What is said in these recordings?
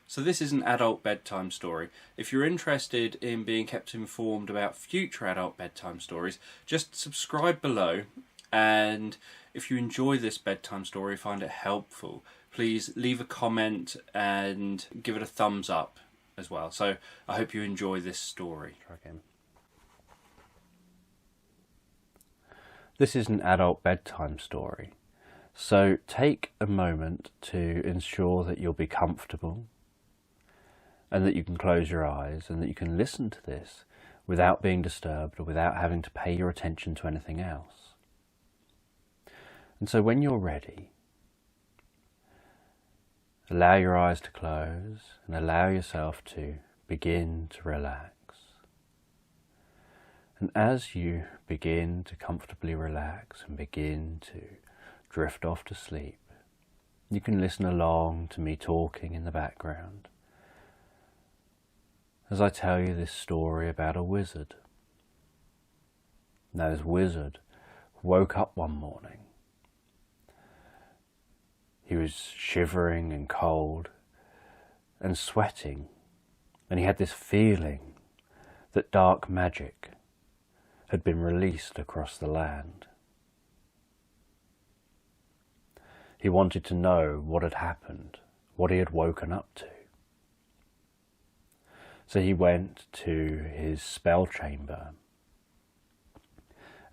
So this is an adult bedtime story. If you're interested in being kept informed about future adult bedtime stories, just subscribe below, and if you enjoy this bedtime story, find it helpful, please leave a comment and give it a thumbs up as well. So I hope you enjoy this story. Try again. This is an adult bedtime story. So take a moment to ensure that you'll be comfortable and that you can close your eyes and that you can listen to this without being disturbed or without having to pay your attention to anything else. And so when you're ready, allow your eyes to close and allow yourself to begin to relax. And as you begin to comfortably relax and begin to drift off to sleep, you can listen along to me talking in the background as I tell you this story about a wizard. Now, this wizard woke up one morning. He was shivering and cold and sweating, and he had this feeling that dark magic had been released across the land. He wanted to know what had happened, what he had woken up to. So he went to his spell chamber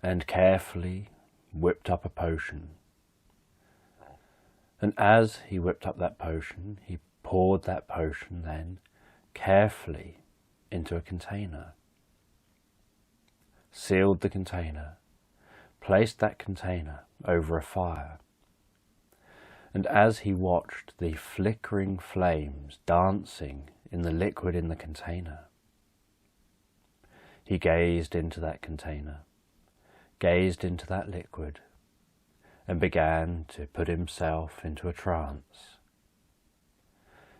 and carefully whipped up a potion. And as he whipped up that potion, he poured that potion then carefully into a container, sealed the container, placed that container over a fire. And as he watched the flickering flames dancing in the liquid in the container, he gazed into that container, gazed into that liquid, and began to put himself into a trance.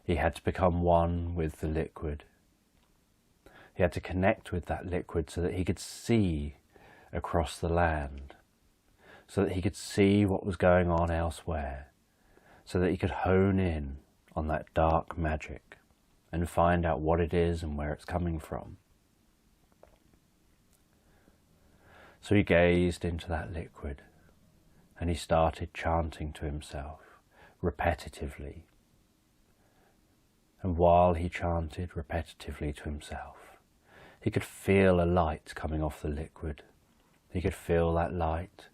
He had to become one with the liquid. He had to connect with that liquid so that he could see across the land, so that he could see what was going on elsewhere, so that he could hone in on that dark magic and find out what it is and where it's coming from. So he gazed into that liquid and he started chanting to himself repetitively. And while he chanted repetitively to himself, he could feel a light coming off the liquid. He could feel that light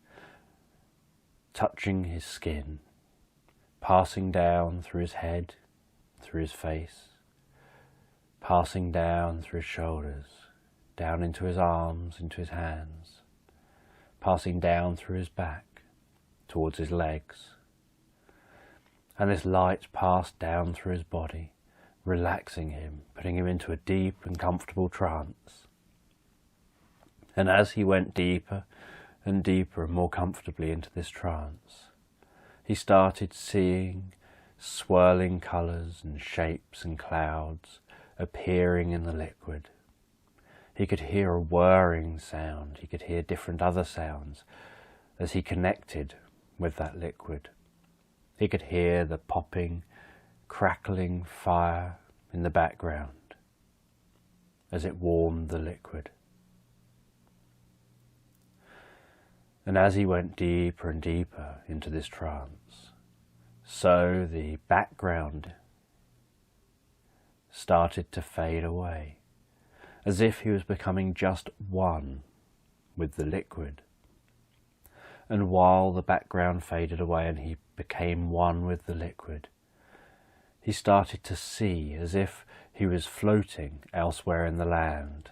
touching his skin, passing down through his head, through his face, passing down through his shoulders, down into his arms, into his hands, passing down through his back, towards his legs. And this light passed down through his body, relaxing him, putting him into a deep and comfortable trance. And as he went deeper and deeper and more comfortably into this trance, he started seeing swirling colours and shapes and clouds appearing in the liquid. He could hear a whirring sound, he could hear different other sounds as he connected with that liquid. He could hear the popping, crackling fire in the background as it warmed the liquid. And as he went deeper and deeper into this trance, so the background started to fade away, as if he was becoming just one with the liquid. And while the background faded away and he became one with the liquid, he started to see as if he was floating elsewhere in the land,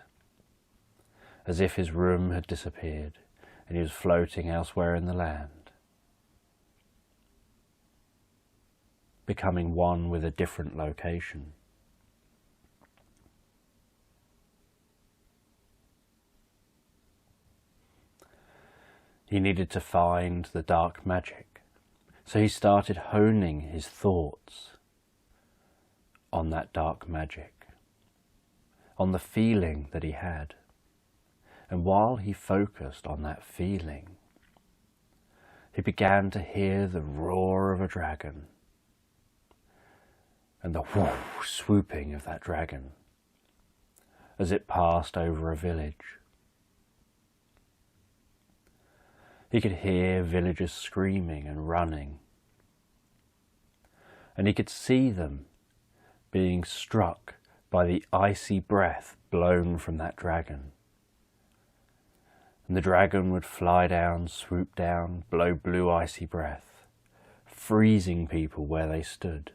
as if his room had disappeared and he was floating elsewhere in the land, becoming one with a different location. He needed to find the dark magic, so he started honing his thoughts on that dark magic, on the feeling that he had. And while he focused on that feeling, he began to hear the roar of a dragon, and the whoosh swooping of that dragon as it passed over a village. He could hear villagers screaming and running, and he could see them being struck by the icy breath blown from that dragon. And the dragon would fly down, swoop down, blow blue icy breath, freezing people where they stood.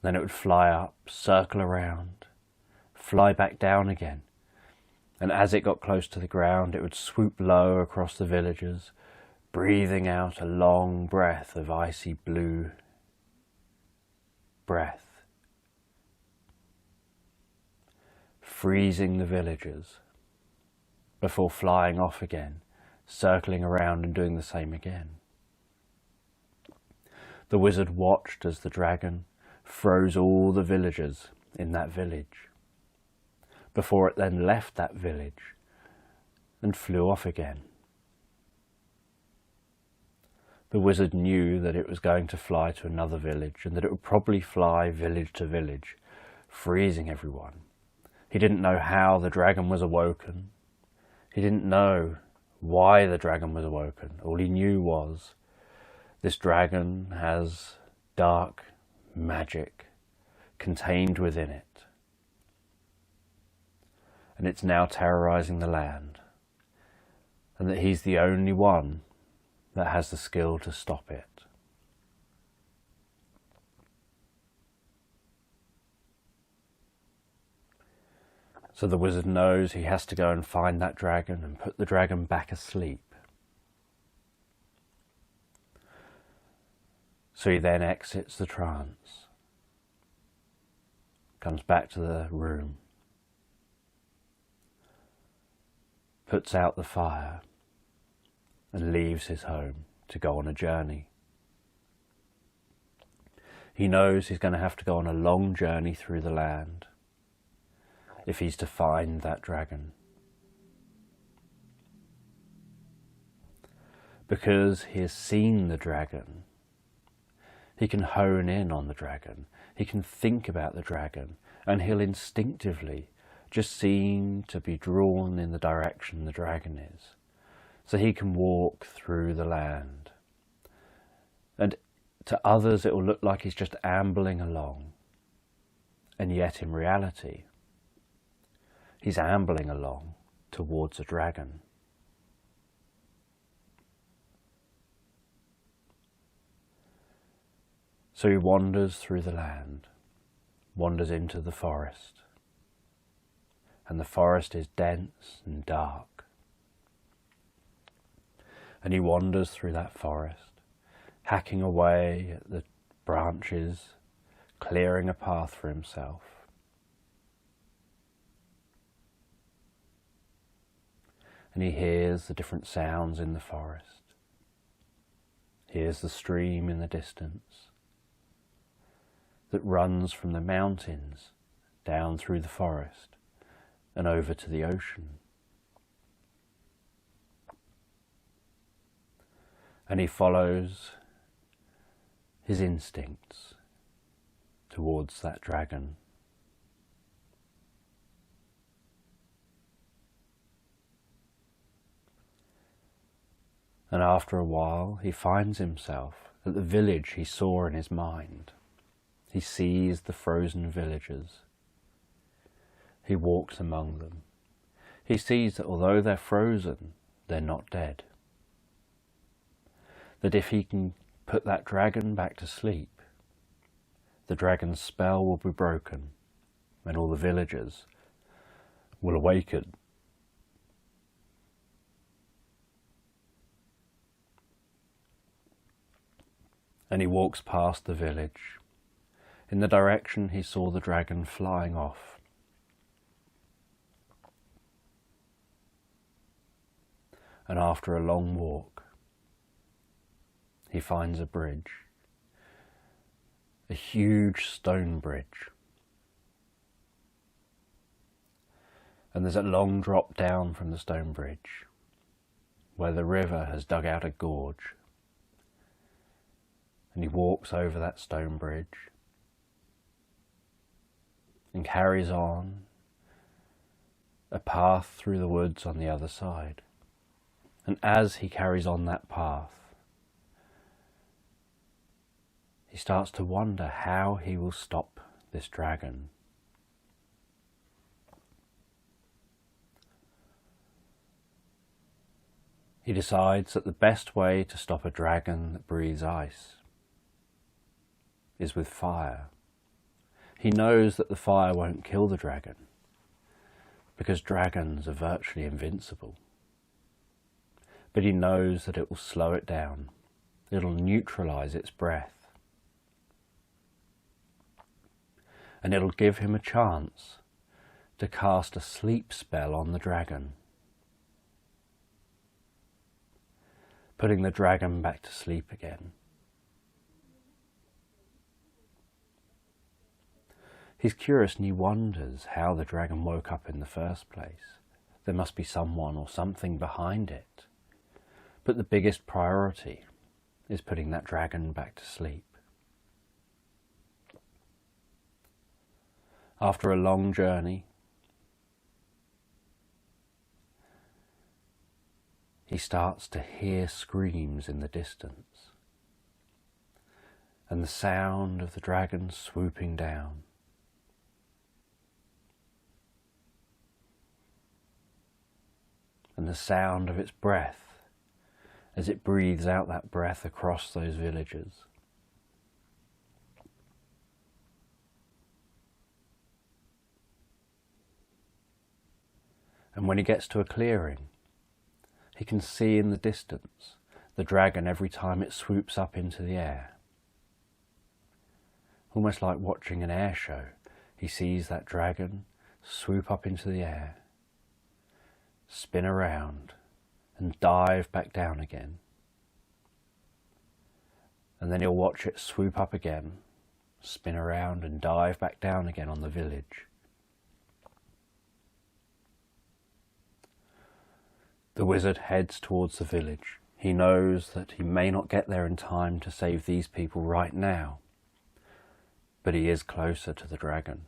Then it would fly up, circle around, fly back down again, and as it got close to the ground, it would swoop low across the villagers, breathing out a long breath of icy blue breath, freezing the villagers before flying off again, circling around and doing the same again. The wizard watched as the dragon froze all the villagers in that village, before it then left that village and flew off again. The wizard knew that it was going to fly to another village, and that it would probably fly village to village, freezing everyone. He didn't know how the dragon was awoken. He didn't know why the dragon was awoken. All he knew was this dragon has dark magic contained within it, and it's now terrorizing the land, and that he's the only one that has the skill to stop it. So the wizard knows he has to go and find that dragon and put the dragon back asleep. So he then exits the trance, comes back to the room, puts out the fire, and leaves his home to go on a journey. He knows he's going to have to go on a long journey through the land if he's to find that dragon. Because he has seen the dragon, he can hone in on the dragon, he can think about the dragon, and he'll instinctively just seem to be drawn in the direction the dragon is. So he can walk through the land. And to others it will look like he's just ambling along. And yet in reality, he's ambling along towards a dragon. So he wanders through the land, wanders into the forest. And the forest is dense and dark. And he wanders through that forest, hacking away at the branches, clearing a path for himself. And he hears the different sounds in the forest, hears the stream in the distance that runs from the mountains down through the forest and over to the ocean. And he follows his instincts towards that dragon. And after a while, he finds himself at the village he saw in his mind. He sees the frozen villagers. He walks among them. He sees that although they're frozen, they're not dead. That if he can put that dragon back to sleep, the dragon's spell will be broken and all the villagers will awaken. And he walks past the village in the direction he saw the dragon flying off. And after a long walk, he finds a bridge, a huge stone bridge. And there's a long drop down from the stone bridge, where the river has dug out a gorge. and he walks over that stone bridge and carries on a path through the woods on the other side. And as he carries on that path, he starts to wonder how he will stop this dragon. He decides that the best way to stop a dragon that breathes ice is with fire. He knows that the fire won't kill the dragon, because dragons are virtually invincible. But he knows that it will slow it down. It'll neutralize its breath. And it'll give him a chance to cast a sleep spell on the dragon, putting the dragon back to sleep again. He's curious and he wonders how the dragon woke up in the first place. There must be someone or something behind it. But the biggest priority is putting that dragon back to sleep. After a long journey, he starts to hear screams in the distance, and the sound of the dragon swooping down. And the sound of its breath as it breathes out that breath across those villages. And when he gets to a clearing, he can see in the distance the dragon every time it swoops up into the air. Almost like watching an air show, he sees that dragon swoop up into the air, spin around and dive back down again. And then he'll watch it swoop up again, spin around and dive back down again on the village. The wizard heads towards the village. He knows that he may not get there in time to save these people right now, but he is closer to the dragon.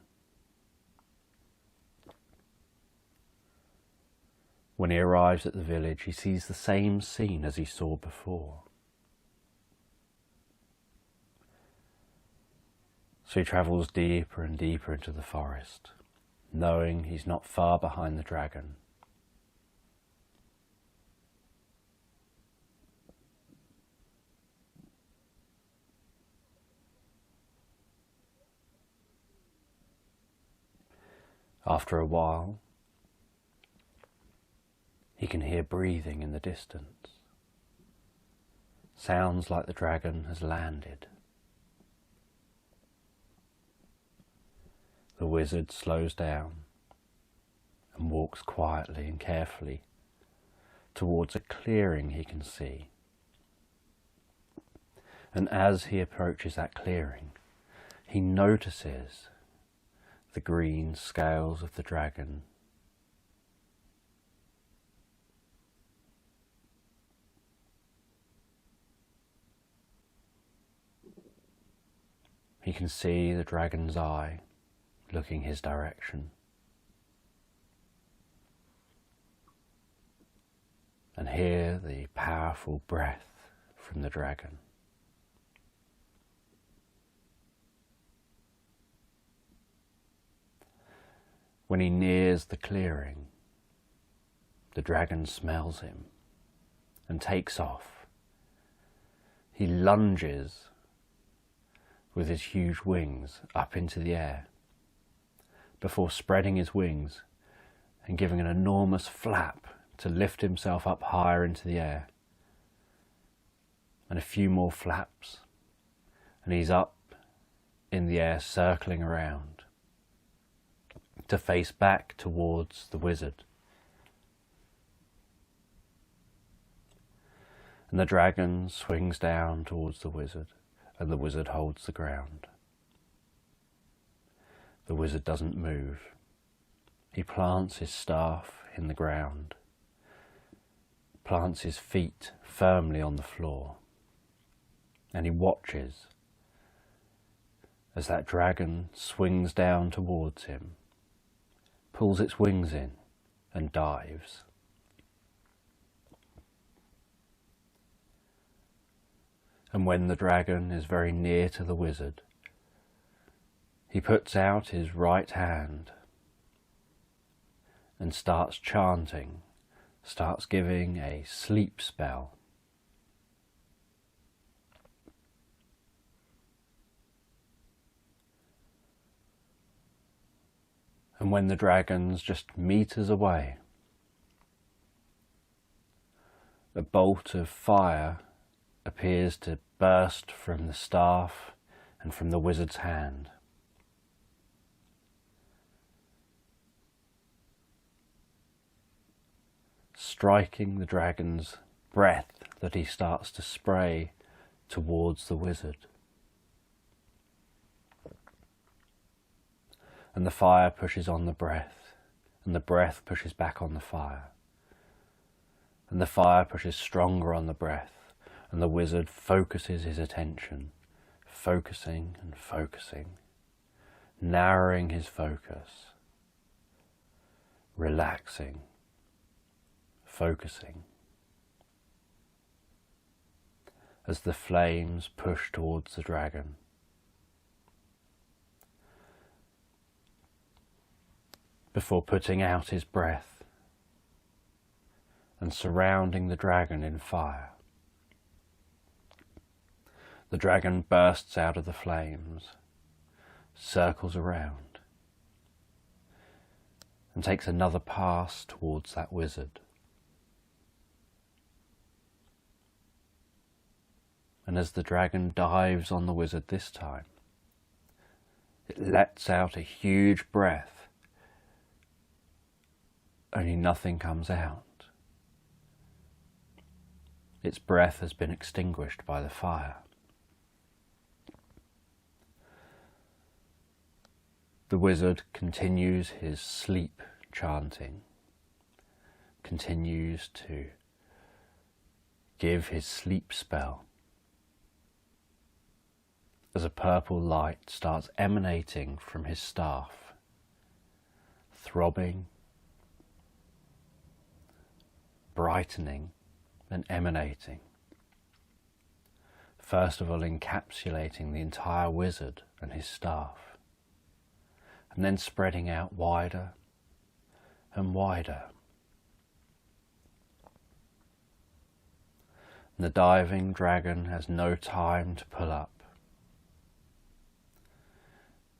When he arrives at the village, he sees the same scene as he saw before. So he travels deeper and deeper into the forest, knowing he's not far behind the dragon. After a while, he can hear breathing in the distance. Sounds like the dragon has landed. The wizard slows down and walks quietly and carefully towards a clearing he can see. And as he approaches that clearing, he notices the green scales of the dragon. He can see the dragon's eye looking his direction, and hear the powerful breath from the dragon. When he nears the clearing, the dragon smells him and takes off. He lunges with his huge wings up into the air before spreading his wings and giving an enormous flap to lift himself up higher into the air. And a few more flaps, and he's up in the air circling around to face back towards the wizard. And the dragon swings down towards the wizard, and the wizard holds the ground. The wizard doesn't move. He plants his staff in the ground, plants his feet firmly on the floor, and he watches as that dragon swings down towards him, pulls its wings in and dives. And when the dragon is very near to the wizard, he puts out his right hand and starts chanting, starts giving a sleep spell. And when the dragon's just meters away, a bolt of fire appears to burst from the staff and from the wizard's hand. Striking the dragon's breath that he starts to spray towards the wizard. And the fire pushes on the breath, and the breath pushes back on the fire. And the fire pushes stronger on the breath, and the wizard focuses his attention, focusing and focusing, narrowing his focus, relaxing, focusing, as the flames push towards the dragon. Before putting out his breath and surrounding the dragon in fire. The dragon bursts out of the flames, circles around, and takes another pass towards that wizard. And as the dragon dives on the wizard this time, it lets out a huge breath. Only nothing comes out. Its breath has been extinguished by the fire. The wizard continues his sleep chanting, continues to give his sleep spell, as a purple light starts emanating from his staff, throbbing, brightening and emanating, first of all encapsulating the entire wizard and his staff, and then spreading out wider and wider. And the diving dragon has no time to pull up,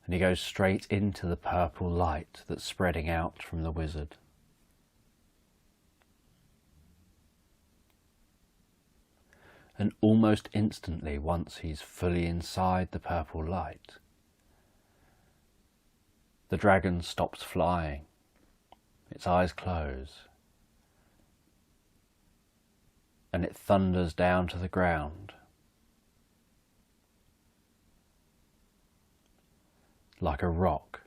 and he goes straight into the purple light that's spreading out from the wizard. And almost instantly, once he's fully inside the purple light, the dragon stops flying, its eyes close, and it thunders down to the ground, like a rock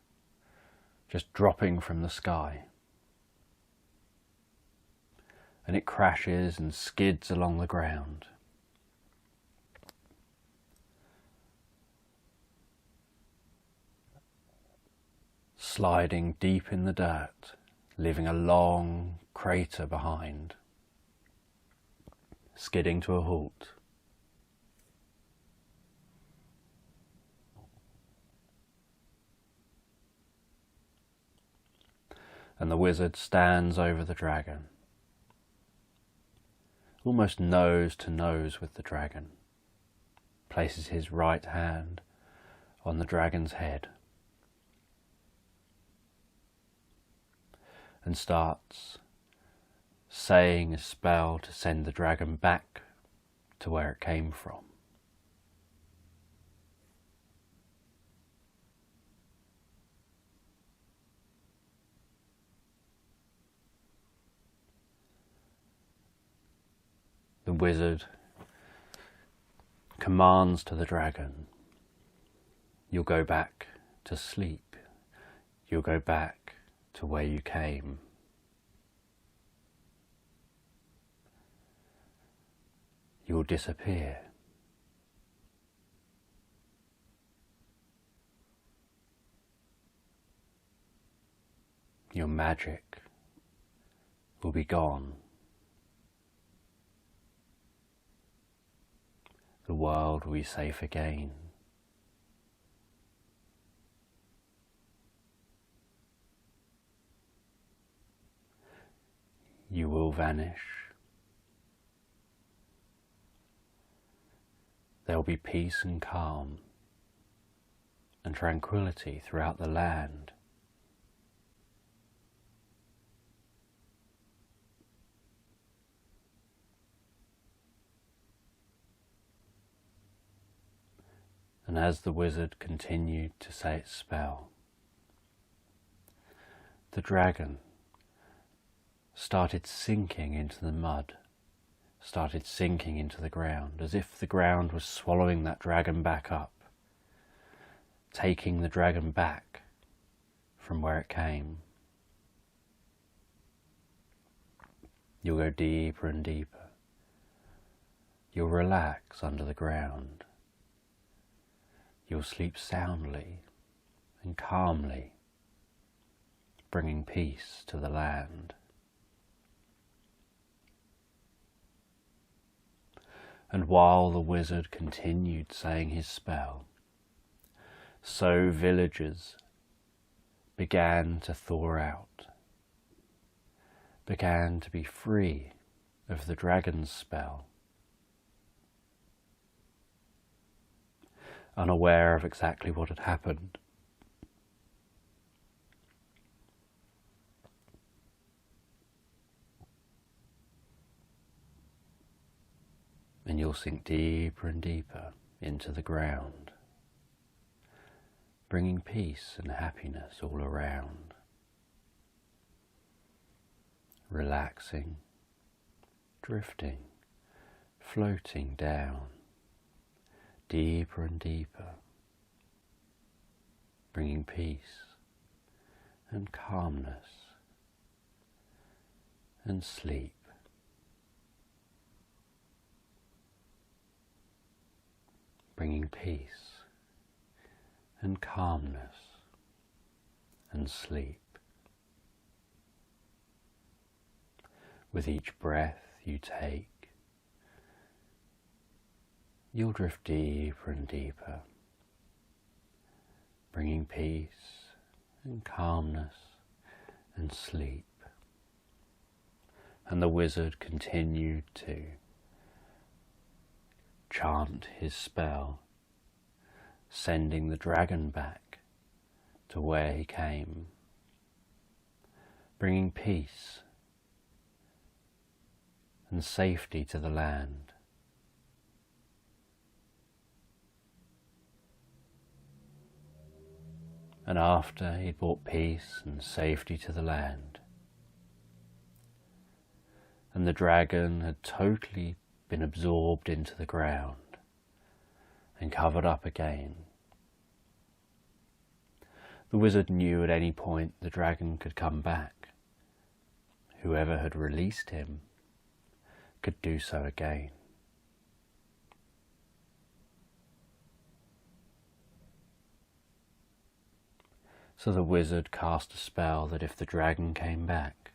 just dropping from the sky. And it crashes and skids along the ground. Sliding deep in the dirt, leaving a long crater behind, skidding to a halt. And the wizard stands over the dragon, almost nose to nose with the dragon, places his right hand on the dragon's head, and starts saying a spell to send the dragon back to where it came from. The wizard commands to the dragon, "You'll go back to sleep. You'll go back to where you came." "You'll disappear. your magic will be gone. The world will be safe again. You will vanish. There will be peace and calm and tranquility throughout the land. And as the wizard continued to say its spell, the dragon started sinking into the mud, started sinking into the ground, as if the ground was swallowing that dragon back up, taking the dragon back from where it came. You'll go deeper and deeper. You'll relax under the ground. You'll sleep soundly and calmly, bringing peace to the land. And while the wizard continued saying his spell, so villagers began to thaw out, began to be free of the dragon's spell, unaware of exactly what had happened. And you'll sink deeper and deeper into the ground, bringing peace and happiness all around, relaxing, drifting, floating down, deeper and deeper, bringing peace and calmness and sleep. Bringing peace and calmness and sleep. With each breath you take, you'll drift deeper and deeper, bringing peace and calmness and sleep. And the wizard continued to chant his spell, sending the dragon back to where he came, bringing peace and safety to the land. And after he'd brought peace and safety to the land, and the dragon had totally been absorbed into the ground and covered up again, the wizard knew at any point the dragon could come back. Whoever had released him could do so again. So the wizard cast a spell that if the dragon came back,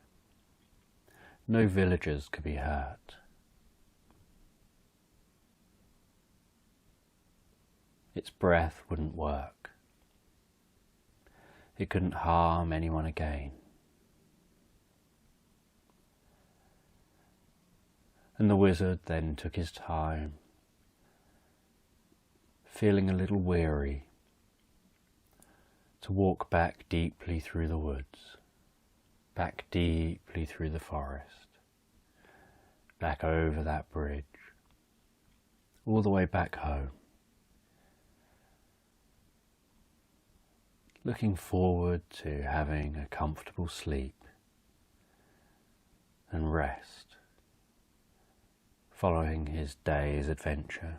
no villagers could be hurt. Its breath wouldn't work. It couldn't harm anyone again. And the wizard then took his time, feeling a little weary, to walk back deeply through the woods, back deeply through the forest, back over that bridge, all the way back home. Looking forward to having a comfortable sleep and rest following his day's adventure.